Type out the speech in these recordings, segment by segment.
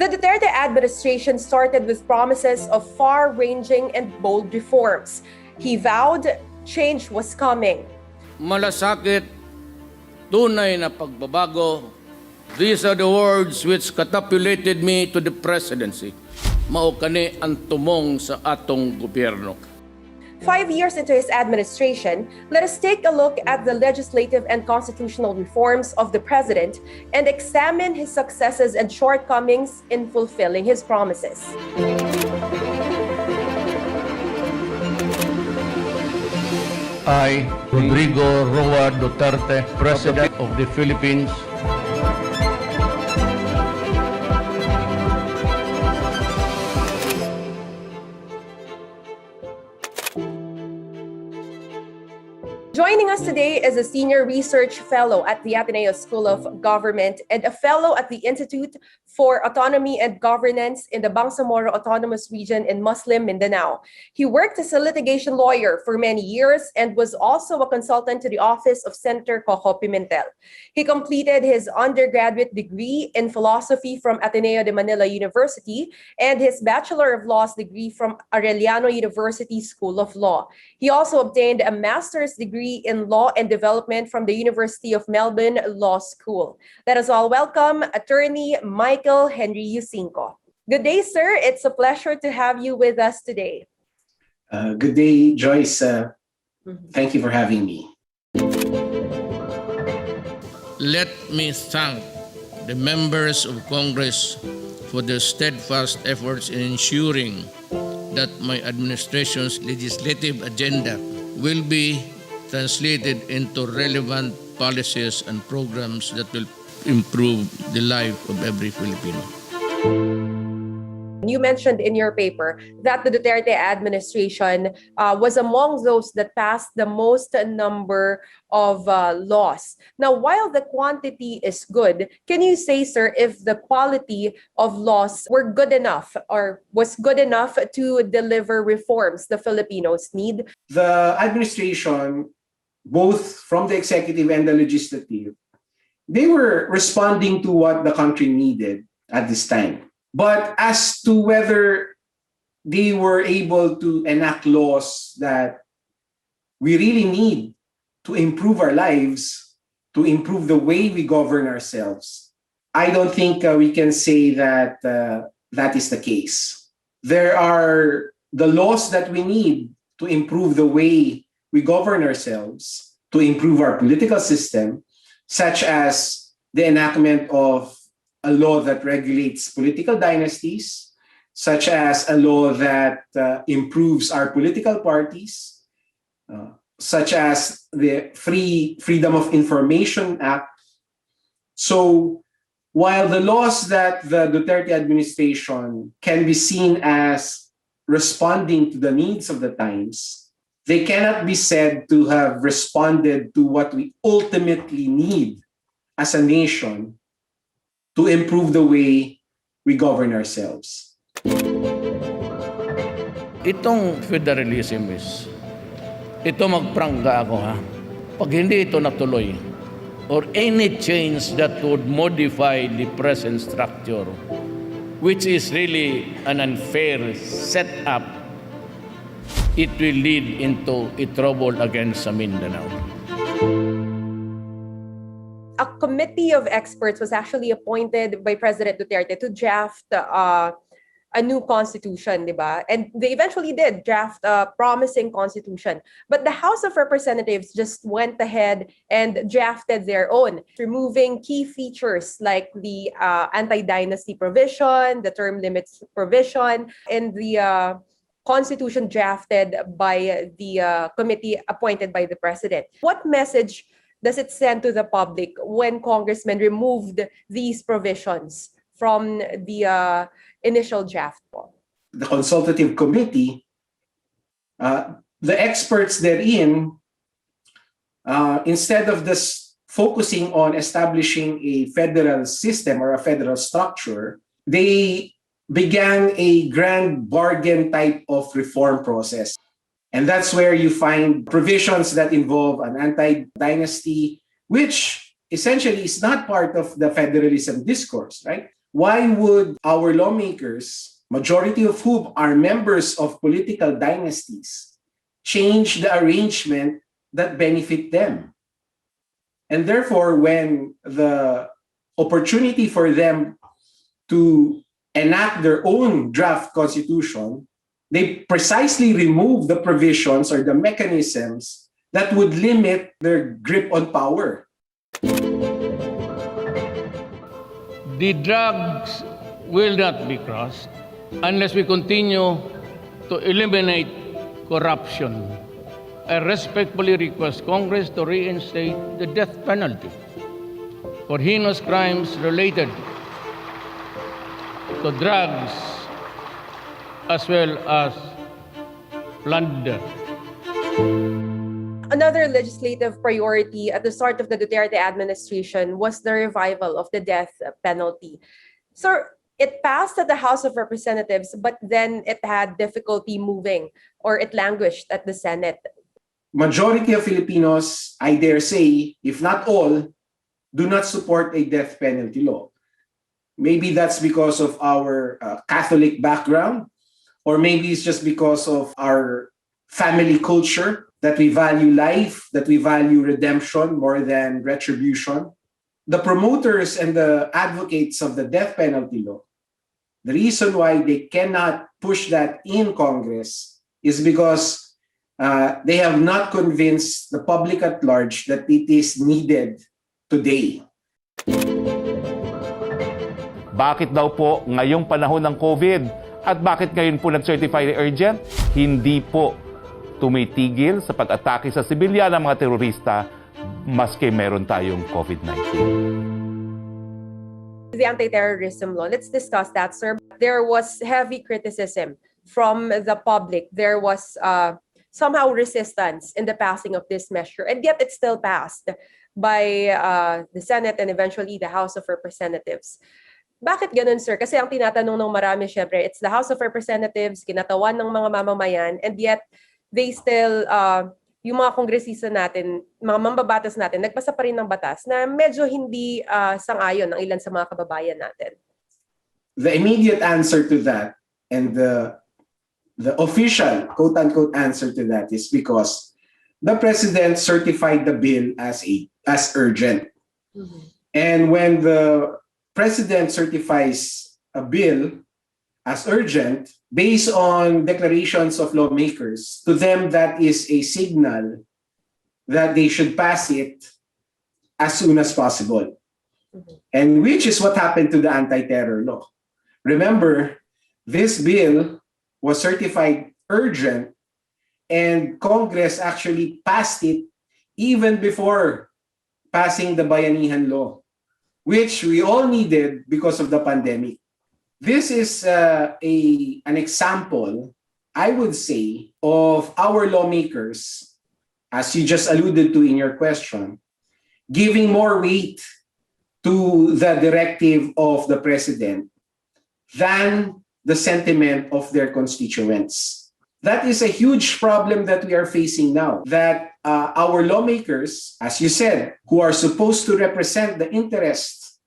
The Duterte administration started with promises of far-ranging and bold reforms. He vowed change was coming. Malasakit, tunay na pagbabago. These are the words which catapulted me to the presidency. Mao kani ang tumong sa atong gobyerno. 5 years into his administration, let us take a look at the legislative and constitutional reforms of the president and examine his successes and shortcomings in fulfilling his promises. I, Rodrigo Duterte, President of the Philippines, Joining us today is a senior research fellow at the Ateneo School of Government and a fellow at the Institute for Autonomy and Governance in the Bangsamoro Autonomous Region in Muslim Mindanao. He worked as a litigation lawyer for many years and was also a consultant to the office of Senator Coco Pimentel. He completed his undergraduate degree in philosophy from Ateneo de Manila University and his Bachelor of Laws degree from Arellano University School of Law. He also obtained a master's degree in Law and Development from the University of Melbourne Law School. Let us all welcome Attorney Michael Henry Yusingco. Good day, sir. It's a pleasure to have you with us today. Good day, Joyce. Thank you for having me. Let me thank the members of Congress for their steadfast efforts in ensuring that my administration's legislative agenda will be translated into relevant policies and programs that will improve the life of every Filipino. You mentioned in your paper that the Duterte administration was among those that passed the most number of laws. Now, while the quantity is good, can you say, sir, if the quality of laws were good enough or was good enough to deliver reforms the Filipinos need? The administration, both from the executive and the legislative, they were responding to what the country needed at this time. But as to whether they were able to enact laws that we really need to improve our lives, to improve the way we govern ourselves, I don't think we can say that that is the case. There are the laws that we need to improve the way we govern ourselves, to improve our political system, such as the enactment of a law that regulates political dynasties, such as a law that improves our political parties, such as the Freedom of Information Act. So while the laws that the Duterte administration can be seen as responding to the needs of the times, they cannot be said to have responded to what we ultimately need as a nation to improve the way we govern ourselves. Itong federalism ito magprangga ako ha. Pag hindi ito natuloy, or any change that would modify the present structure, which is really an unfair setup, it will lead into a trouble against Mindanao. A committee of experts was actually appointed by President Duterte to draft a new constitution, di ba? And they eventually did draft a promising constitution. But the House of Representatives just went ahead and drafted their own, removing key features like the anti-dynasty provision, the term limits provision, and the constitution drafted by the committee appointed by the president. What message does it send to the public when congressmen removed these provisions from the initial draft? The consultative committee, the experts therein, instead of this focusing on establishing a federal system or a federal structure, they began a grand bargain type of reform process. And that's where you find provisions that involve an anti-dynasty, which essentially is not part of the federalism discourse, right? Why would our lawmakers, majority of whom are members of political dynasties, change the arrangement that benefit them? And therefore, when the opportunity for them to enact their own draft constitution, they precisely remove the provisions or the mechanisms that would limit their grip on power. The drugs will not be crossed unless we continue to eliminate corruption. I respectfully request Congress to reinstate the death penalty for heinous crimes related to drugs as well as plunder. Another legislative priority at the start of the Duterte administration was the revival of the death penalty. So it passed at the House of Representatives, but then it had difficulty moving, or it languished at the Senate. Majority of Filipinos, I dare say, if not all, do not support a death penalty law. Maybe that's because of our Catholic background, or maybe it's just because of our family culture, that we value life, that we value redemption more than retribution. The promoters and the advocates of the death penalty law, the reason why they cannot push that in Congress is because they have not convinced the public at large that it is needed today. Bakit daw po ngayong panahon ng COVID at bakit ngayon po nag-certify urgent? Hindi po tumitigil sa pag-atake sa sibilyan ng mga terorista maski meron tayong COVID-19. The anti-terrorism law, let's discuss that, sir. There was heavy criticism from the public. There was somehow resistance in the passing of this measure, and yet it still passed by the Senate and eventually the House of Representatives. Bakit ganun, sir? Kasi ang tinatanong ng marami, syempre, it's the House of Representatives, kinatawan ng mga mamamayan, and yet they still, yung mga kongresista natin, mga mambabatas natin, nagpasa pa rin ng batas na medyo hindi sang-ayon ng ilan sa mga kababayan natin. The immediate answer to that, and the official quote-unquote answer to that, is because the President certified the bill as urgent. Mm-hmm. And when the President certifies a bill as urgent, based on declarations of lawmakers, to them that is a signal that they should pass it as soon as possible. Mm-hmm. And which is what happened to the anti-terror law. Remember, this bill was certified urgent and Congress actually passed it even before passing the Bayanihan law, which we all needed because of the pandemic. This is an example, I would say, of our lawmakers, as you just alluded to in your question, giving more weight to the directive of the President than the sentiment of their constituents. That is a huge problem that we are facing now, that our lawmakers, as you said, who are supposed to represent the interests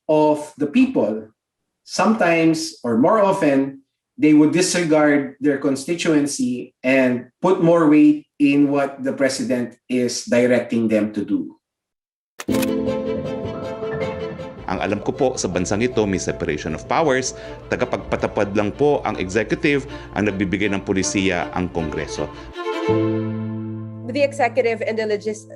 of the people, sometimes or more often, they would disregard their constituency and put more weight in what the President is directing them to do. Ang alam ko po sa bansang ito may separation of powers, tagapagpatupad lang po ang executive, ang nagbibigay ng pulisiya ang Kongreso. The executive and the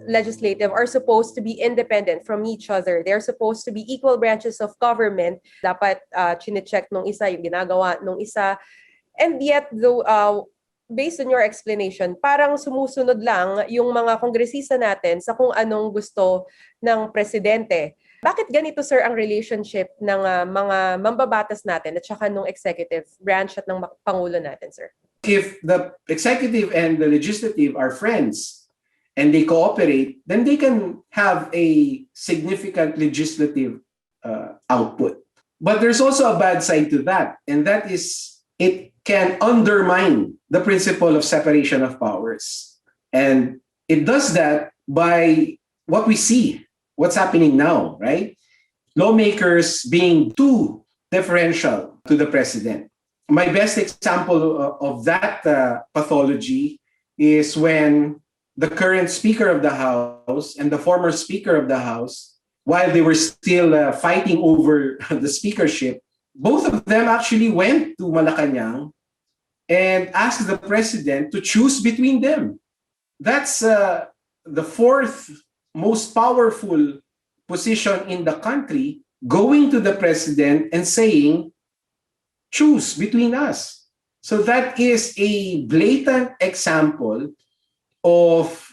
legislative are supposed to be independent from each other. They're supposed to be equal branches of government. Dapat chine-check nung isa, yung ginagawa nung isa. And yet, based on your explanation, parang sumusunod lang yung mga kongresista natin sa kung anong gusto ng presidente. Bakit ganito, sir, ang relationship ng mga mambabatas natin at saka nung executive branch at ng Pangulo natin, sir? If the executive and the legislative are friends and they cooperate, then they can have a significant legislative output. But there's also a bad side to that, and that is it can undermine the principle of separation of powers. And it does that by what we see, what's happening now, right? Lawmakers being too deferential to the president. My best example of that pathology is when the current Speaker of the House and the former Speaker of the House, while they were still fighting over the speakership, both of them actually went to Malacanang and asked the president to choose between them. That's the fourth most powerful position in the country, going to the president and saying, choose between us. So that is a blatant example of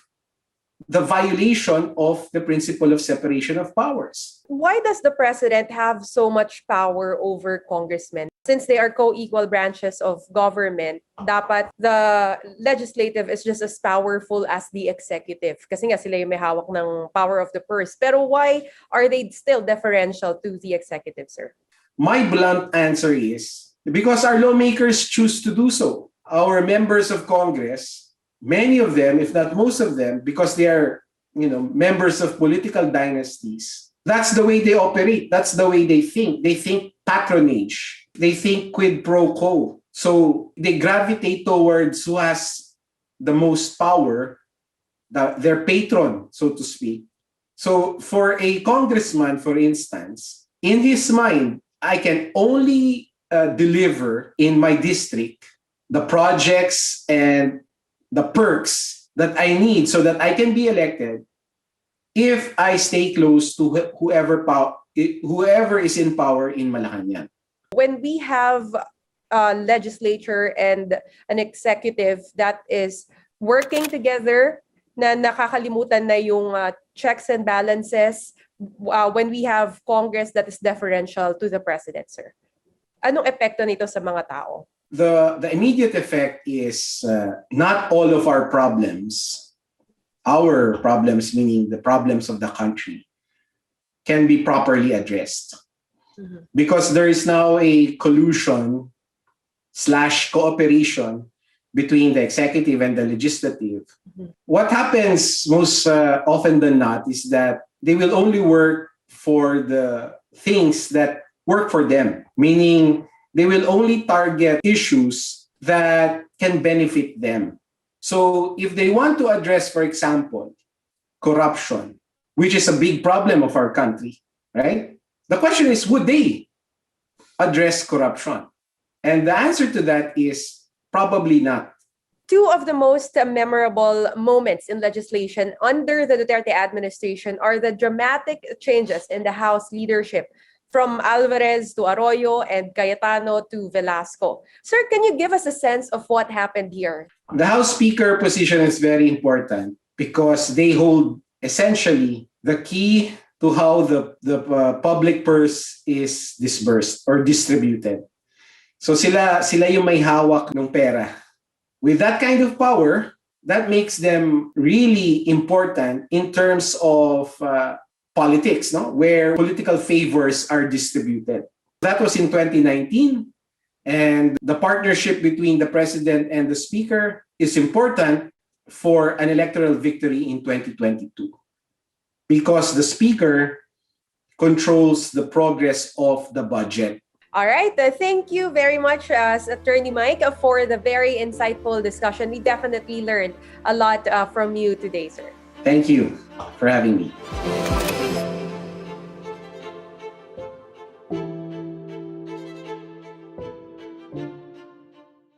the violation of the principle of separation of powers. Why does the president have so much power over congressmen? Since they are co-equal branches of government, dapat the legislative is just as powerful as the executive. Kasi nga sila yung may hawak ng power of the purse. Pero why are they still deferential to the executive, sir? My blunt answer is because our lawmakers choose to do so. Our members of Congress, many of them, if not most of them, because they are, members of political dynasties, that's the way they operate. That's the way they think. They think patronage. They think quid pro quo. So they gravitate towards who has the most power, their patron, so to speak. So for a congressman, for instance, in his mind, I can only deliver in my district the projects and the perks that I need so that I can be elected if I stay close to whoever is in power in Malacanang. When we have a legislature and an executive that is working together, na nakakalimutan na yung checks and balances, when we have Congress that is deferential to the president, sir, anong epekto nito sa mga tao? The immediate effect is not all of our problems meaning the problems of the country, can be properly addressed. Mm-hmm. Because there is now a collusion / cooperation between the executive and the legislative. Mm-hmm. What happens most often than not is that they will only work for the things that work for them, meaning they will only target issues that can benefit them. So if they want to address, for example, corruption, which is a big problem of our country, right? The question is, would they address corruption? And the answer to that is probably not. Two of the most memorable moments in legislation under the Duterte administration are the dramatic changes in the House leadership, from Alvarez to Arroyo and Cayetano to Velasco. Sir, can you give us a sense of what happened here? The House Speaker position is very important because they hold essentially the key to how the public purse is disbursed or distributed. So sila yung may hawak ng pera. With that kind of power, that makes them really important in terms of politics, where political favors are distributed. That was in 2019, and the partnership between the president and the speaker is important for an electoral victory in 2022 because the speaker controls the progress of the budget. All right. Thank you very much, Attorney Mike, for the very insightful discussion. We definitely learned a lot from you today, sir. Thank you for having me.